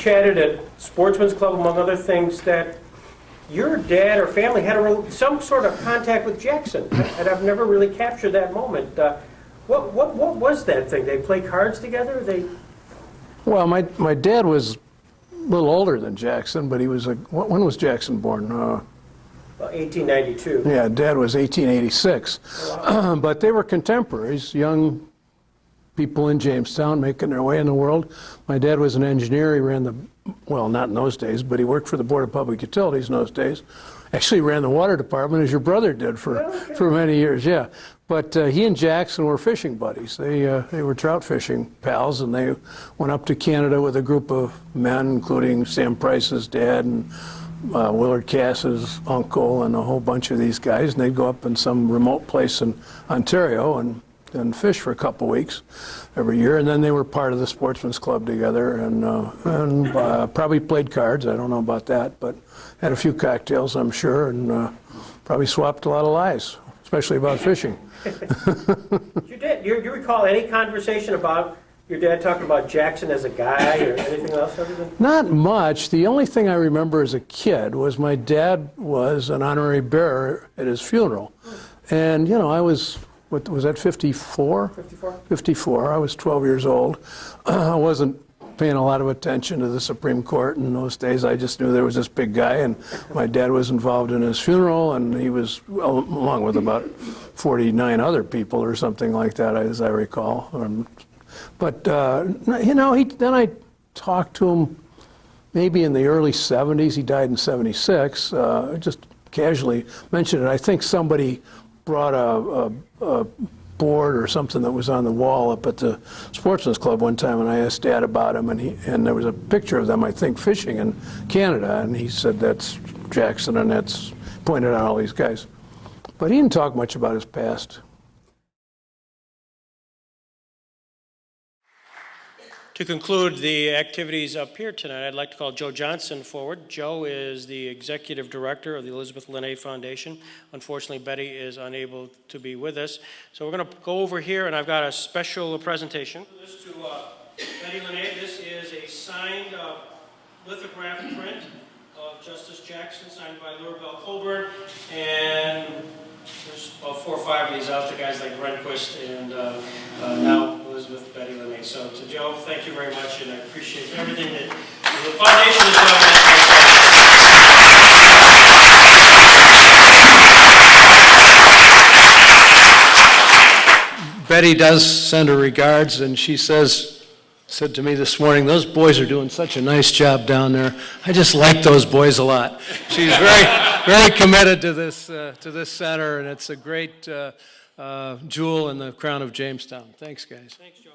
chatted at Sportsman's Club, among other things, that your dad or family had some sort of contact with Jackson, and I've never really captured that moment. What was that thing? They play cards together? Well, my dad was a little older than Jackson, but he was when was Jackson born? 1892. Yeah, Dad was 1886. Wow. But they were contemporaries, young people in Jamestown making their way in the world. My dad was an engineer. He ran well, not in those days, but he worked for the Board of Public Utilities in those days. Actually ran the water department, as your brother did for many years, yeah. But he and Jackson were fishing buddies. They were trout fishing pals, and they went up to Canada with a group of men, including Sam Price's dad and Willard Cass's uncle and a whole bunch of these guys, and they'd go up in some remote place in Ontario and fish for a couple weeks every year, and then they were part of the Sportsman's Club together and probably played cards. I don't know about that, but had a few cocktails, I'm sure, and probably swapped a lot of lies, especially about fishing. You recall any conversation about your dad talking about Jackson as a guy or anything else other than? Not much. The only thing I remember as a kid was my dad was an honorary bearer at his funeral. And, you know, I was, what was that, 54? 54? 54. I was 12 years old. I wasn't paying a lot of attention to the Supreme Court in those days. I just knew there was this big guy, and my dad was involved in his funeral, and he was, along with about 49 other people or something like that, as I recall. But, you know, then I talked to him maybe in the early 70s. He died in 76. Just casually mentioned it. I think somebody brought a board or something that was on the wall up at the Sportsman's Club one time, and I asked Dad about him, and there was a picture of them, I think, fishing in Canada, and he said, that's Jackson, and that's pointed out all these guys. But he didn't talk much about his past. To conclude the activities up here tonight, I'd like to call Joe Johnson forward. Joe is the executive director of the Elizabeth Linné Foundation. Unfortunately, Betty is unable to be with us. So we're going to go over here, and I've got a special presentation. This to Betty Linné. This is a signed lithograph print of Justice Jackson, signed by Lurabelle Colburn. And there's about 4 or 5 of these out there, guys like Rehnquist and now Elizabeth Betty Linné. So to Joe, thank you very much, and I appreciate everything that the foundation has done. Betty does send her regards, and she said to me this morning, those boys are doing such a nice job down there. I just like those boys a lot. She's very committed to this center, and it's a great jewel in the crown of Jamestown. Thanks, guys. Thanks, Joe.